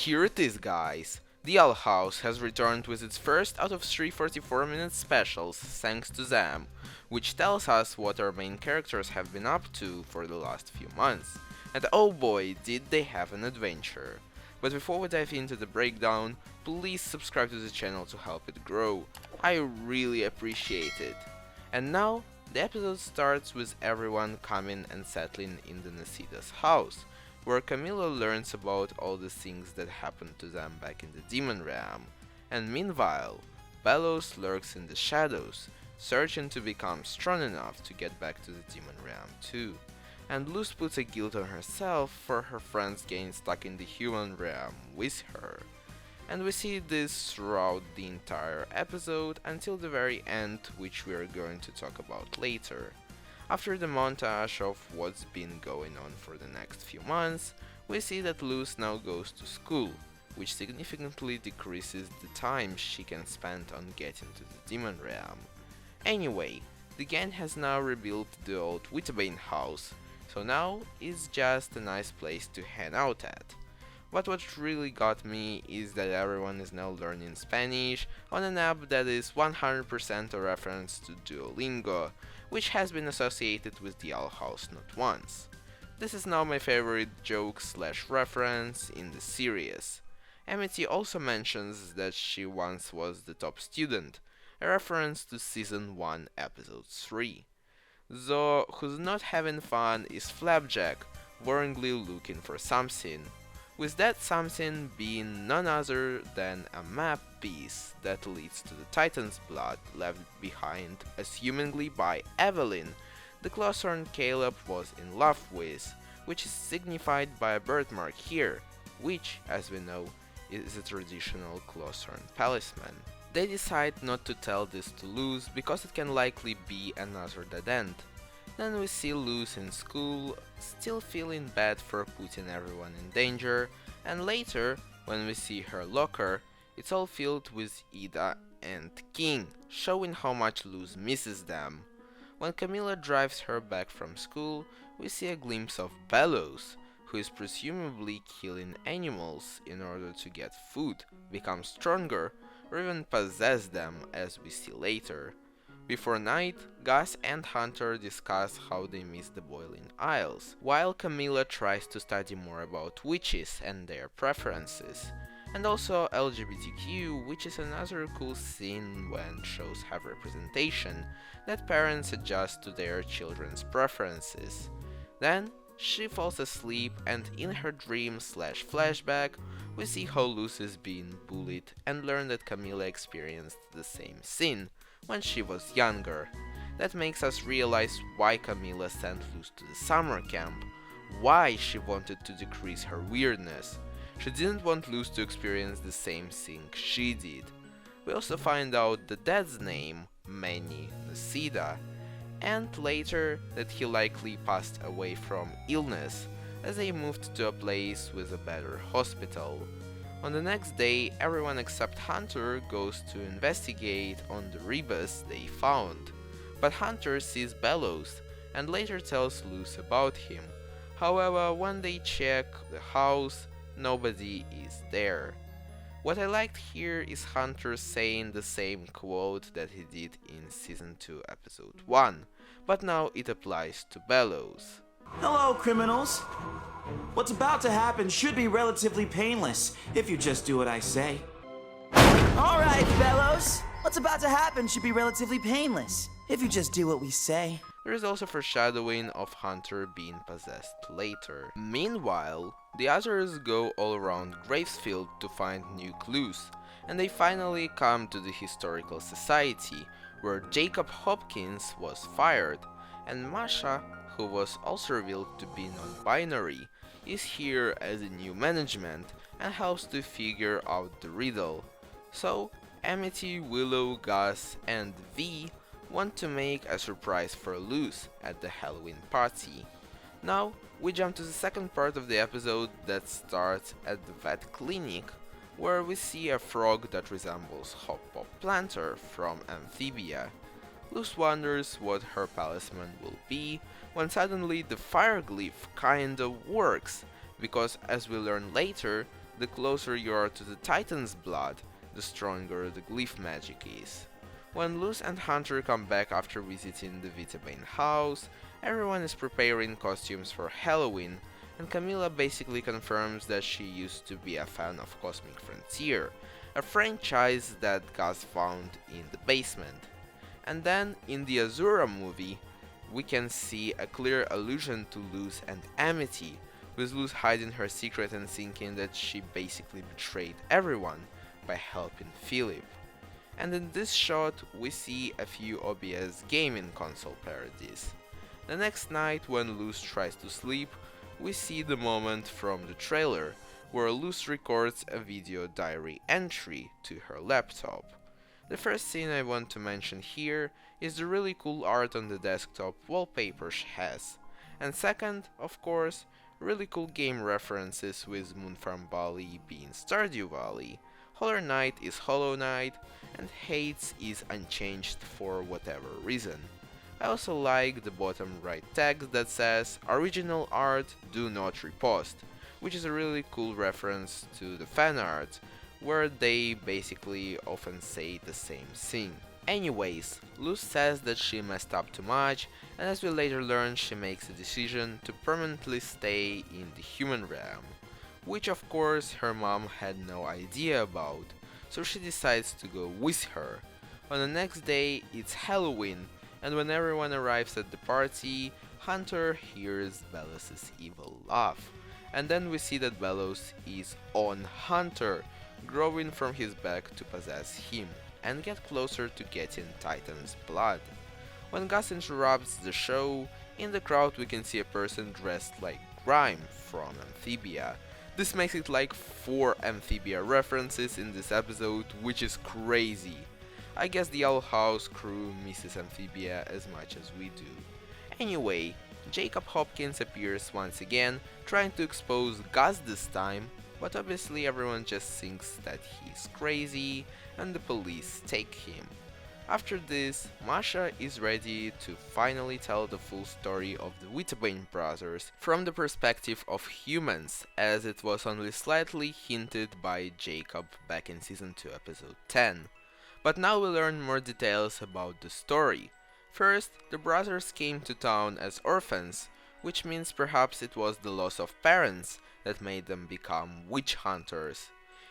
here it is, guys! The Owl House has returned with its first out of 3 44-minute specials thanks to them, which tells us what our main characters have been up to for the last few months. And oh boy, did they have an adventure! But before we dive into the breakdown, please subscribe to the channel to help it grow. I really appreciate it. And now, the episode starts with everyone coming and settling in the Nasida's house, where Camilla learns about all the things that happened to them back in the Demon Realm. And meanwhile, Bellows lurks in the shadows, searching to become strong enough to get back to the Demon Realm too. And Luz puts a guilt on herself for her friends getting stuck in the human realm with her. And we see this throughout the entire episode until the very end, which we are going to talk about later. After the montage of what's been going on for the next few months, we see that Luz now goes to school, which significantly decreases the time she can spend on getting to the Demon Realm. Anyway, the gang has now rebuilt the old Witterbane house, so now it's just a nice place to hang out at. But what really got me is that everyone is now learning Spanish on an app that is 100% a reference to Duolingo, which has been associated with the Owl House not once. This is now my favorite joke/reference in the series. Amity also mentions that she once was the top student, a reference to Season 1 Episode 3. Though who's not having fun is Flapjack, worryingly looking for something, with that something being none other than a map piece that leads to the Titan's blood left behind assumingly by Evelyn, the Clothorn Caleb was in love with, which is signified by a birthmark here, which, as we know, is a traditional Clothorn talisman. They decide not to tell this to Luz because it can likely be another dead end. Then we see Luz in school, still feeling bad for putting everyone in danger, and later, when we see her locker, it's all filled with Ida and King, showing how much Luz misses them. When Camilla drives her back from school, we see a glimpse of Bellows, who is presumably killing animals in order to get food, become stronger, or even possess them, as we see later. Before night, Gus and Hunter discuss how they miss the Boiling Isles, while Camilla tries to study more about witches and their preferences, and also LGBTQ, which is another cool scene when shows have representation, that parents adjust to their children's preferences. Then, she falls asleep, and in her dream/flashback, we see how Luz is being bullied and learn that Camilla experienced the same scene when she was younger. That makes us realize why Camilla sent Luz to the summer camp, why she wanted to decrease her weirdness. She didn't want Luz to experience the same thing she did. We also find out the dad's name, Manny Nasida, and later that he likely passed away from illness as they moved to a place with a better hospital. On the next day, everyone except Hunter goes to investigate on the rebus they found, but Hunter sees Bellows and later tells Luz about him. However, when they check the house, nobody is there. What I liked here is Hunter saying the same quote that he did in Season 2 Episode 1, but now it applies to Bellows. Hello, criminals. What's about to happen should be relatively painless, if you just do what I say. Alright, Bellows. What's about to happen should be relatively painless, if you just do what we say. There is also foreshadowing of Hunter being possessed later. Meanwhile, the others go all around Gravesfield to find new clues, and they finally come to the Historical Society, where Jacob Hopkins was fired, and Masha, who was also revealed to be non-binary, is here as a new management and helps to figure out the riddle. So, Amity, Willow, Gus, and V want to make a surprise for Luz at the Halloween party. Now, we jump to the second part of the episode that starts at the vet clinic, where we see a frog that resembles Hop Pop Planter from Amphibia. Luz wonders what her talisman will be, when suddenly the fire glyph kinda works, because as we learn later, the closer you are to the Titan's blood, the stronger the glyph magic is. When Luz and Hunter come back after visiting the Vitabane house, everyone is preparing costumes for Halloween, and Camilla basically confirms that she used to be a fan of Cosmic Frontier, a franchise that Gus found in the basement. And then, in the Azura movie, we can see a clear allusion to Luz and Amity, with Luz hiding her secret and thinking that she basically betrayed everyone by helping Philip. And in this shot, we see a few obvious gaming console parodies. The next night, when Luz tries to sleep, we see the moment from the trailer, where Luz records a video diary entry to her laptop. The first thing I want to mention here is the really cool art on the desktop wallpaper she has. And second, of course, really cool game references, with Moonfarm Valley being Stardew Valley, Hollow Knight is Hollow Knight, and Hades is unchanged for whatever reason. I also like the bottom right text that says "Original art, do not repost", which is a really cool reference to the fan art, where they basically often say the same thing. Anyways, Luz says that she messed up too much, and as we later learn, she makes a decision to permanently stay in the human realm, which of course her mom had no idea about, so she decides to go with her. On the next day, it's Halloween, and when everyone arrives at the party, Hunter hears Bellows' evil laugh. And then we see that Bellows is on Hunter, growing from his back to possess him, and get closer to getting Titan's blood. When Gus interrupts the show, in the crowd we can see a person dressed like Grime from Amphibia. This makes it like 4 Amphibia references in this episode, which is crazy. I guess the Owl House crew misses Amphibia as much as we do. Anyway, Jacob Hopkins appears once again, trying to expose Gus this time, but obviously everyone just thinks that he's crazy, and the police take him. After this, Masha is ready to finally tell the full story of the Wittebane brothers from the perspective of humans, as it was only slightly hinted by Jacob back in Season 2 Episode 10. But now we learn more details about the story. First, the brothers came to town as orphans, which means perhaps it was the loss of parents that made them become witch hunters.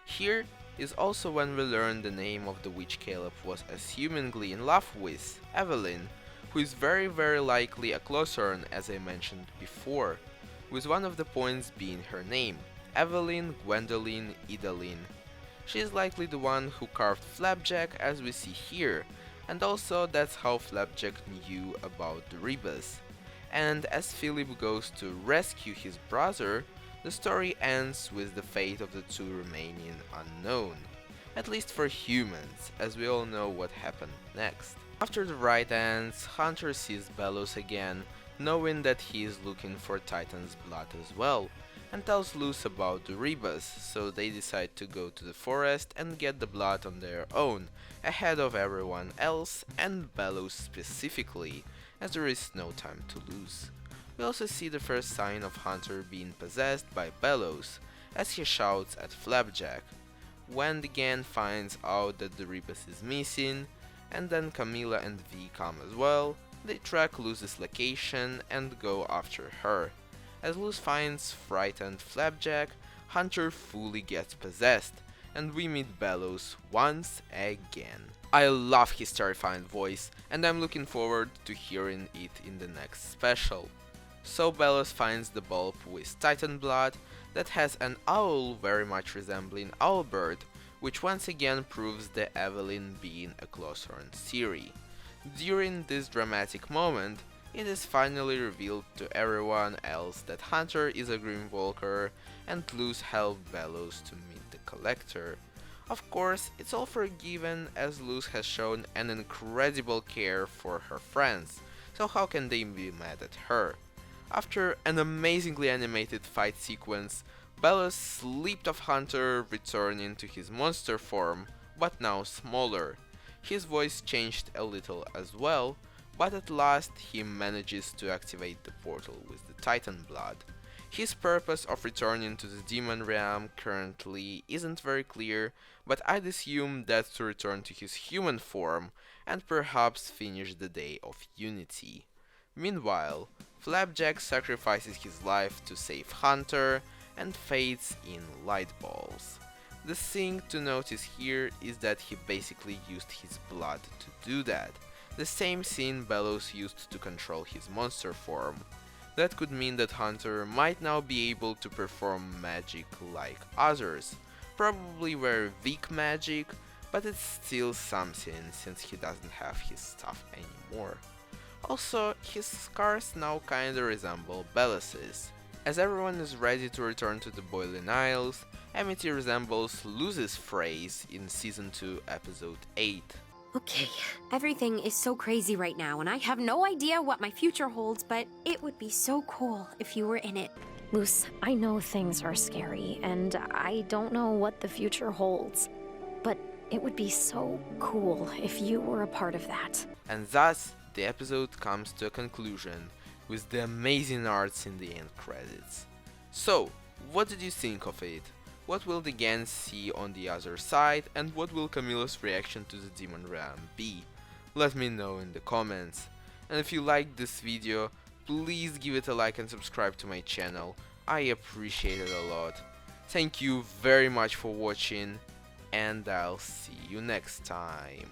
Here is also when we learn the name of the witch Caleb was assumingly in love with, Evelyn, who is very likely a Clothorn, as I mentioned before, with one of the points being her name, Evelyn Gwendoline Idalyn. She is likely the one who carved Flapjack, as we see here, and also that's how Flapjack knew about the Rebus. And as Philip goes to rescue his brother, the story ends with the fate of the two remaining unknown, at least for humans, as we all know what happened next. After the ride ends, Hunter sees Bellows again, knowing that he is looking for Titan's blood as well, and tells Luz about the Rebus, so they decide to go to the forest and get the blood on their own, ahead of everyone else, and Bellows specifically, as there is no time to lose. We also see the first sign of Hunter being possessed by Bellows, as he shouts at Flapjack. When the gang finds out that the Rebus is missing, and then Camilla and V come as well, they track Luz's location and go after her. As Luz finds frightened Flapjack, Hunter fully gets possessed, and we meet Bellows once again. I love his terrifying voice, and I'm looking forward to hearing it in the next special. So Bellows finds the bulb with Titan blood that has an owl very much resembling Owlbird, which once again proves the Evelyn being a Clothorn theory. During this dramatic moment, it is finally revealed to everyone else that Hunter is a Grimwalker and Luz helped Bellows to meet the Collector. Of course, it's all forgiven as Luz has shown an incredible care for her friends, so how can they be mad at her? After an amazingly animated fight sequence, Bellows leaped off Hunter, returning to his monster form, but now smaller. His voice changed a little as well, but at last he manages to activate the portal with the Titan blood. His purpose of returning to the demon realm currently isn't very clear, but I'd assume that's to return to his human form and perhaps finish the Day of Unity. Meanwhile, Flapjack sacrifices his life to save Hunter and fades in light balls. The thing to notice here is that he basically used his blood to do that, the same thing Bellows used to control his monster form. That could mean that Hunter might now be able to perform magic like others, probably very weak magic, but it's still something since he doesn't have his stuff anymore. Also, his scars now kinda resemble Bellous's. As everyone is ready to return to the Boiling Isles, Amity resembles Luz's phrase in Season 2, Episode 8. Okay, everything is so crazy right now, and I have no idea what my future holds, but it would be so cool if you were in it. Luz, I know things are scary, and I don't know what the future holds, but it would be so cool if you were a part of that. And thus, the episode comes to a conclusion, with the amazing arts in the end credits. So, what did you think of it? What will the gang see on the other side, and what will Camilla's reaction to the Demon Realm be? Let me know in the comments. And if you liked this video, please give it a like and subscribe to my channel. I appreciate it a lot. Thank you very much for watching, and I'll see you next time.